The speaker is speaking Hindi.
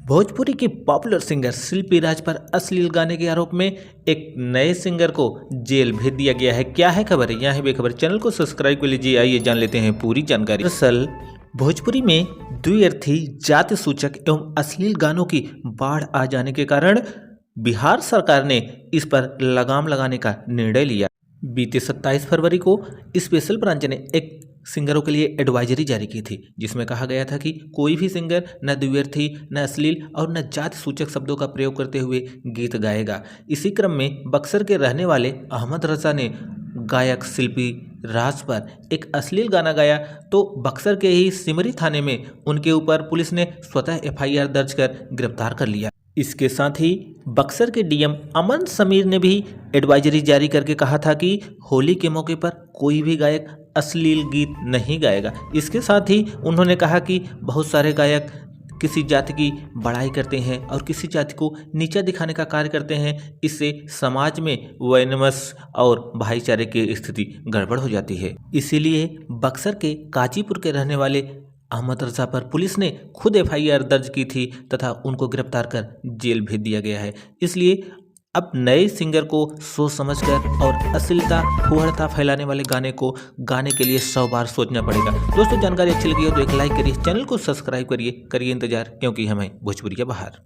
भोजपुरी की पॉपुलर सिंगर शिल्पी राज पर अश्लील गाने के आरोप में एक नए सिंगर को जेल भेज दिया गया है। क्या है खबर? यहाँ है बेखबर। चैनल को सब्सक्राइब कर लीजिए। आइए जान लेते हैं पूरी जानकारी। दरअसल भोजपुरी में द्विअर्थी, जाति सूचक एवं अश्लील गानों की बाढ़ आ जाने के कारण बिहार सरकार ने इस पर लगाम लगाने का निर्णय लिया। बीते 27 फरवरी को स्पेशल ब्रांच ने एक सिंगरों के लिए एडवाइजरी जारी की थी, जिसमें कहा गया था कि कोई भी सिंगर न द्विअर्थी, न अश्लील और न जाति सूचक शब्दों का प्रयोग करते हुए गीत गाएगा। इसी क्रम में बक्सर के रहने वाले अहमद रजा ने गायक शिल्पी राज पर एक अश्लील गाना गाया, तो बक्सर के ही सिमरी थाने में उनके ऊपर पुलिस ने स्वतः FIR दर्ज कर गिरफ्तार कर लिया। इसके साथ ही बक्सर के DM अमन समीर ने भी एडवाइजरी जारी करके कहा था कि होली के मौके पर कोई भी गायक अश्लील गीत नहीं गाएगा। इसके साथ ही उन्होंने कहा कि बहुत सारे गायक किसी जाति की बड़ाई करते हैं और किसी जाति को नीचा दिखाने का कार्य करते हैं। इससे समाज में वैमनस्य और भाईचारे की स्थिति गड़बड़ हो जाती है। इसीलिए बक्सर के काजीपुर के रहने वाले अहमद रजा पर पुलिस ने खुद FIR दर्ज की थी तथा उनको गिरफ्तार कर जेल भेज दिया गया है। इसलिए अब नए सिंगर को सोच समझकर और अश्लीलता, फुहड़ता फैलाने वाले गाने को गाने के लिए 100 बार सोचना पड़ेगा। दोस्तों, जानकारी अच्छी लगी हो तो एक लाइक करिए, चैनल को सब्सक्राइब करिए इंतजार, क्योंकि हमें भोजपुरी के बाहर।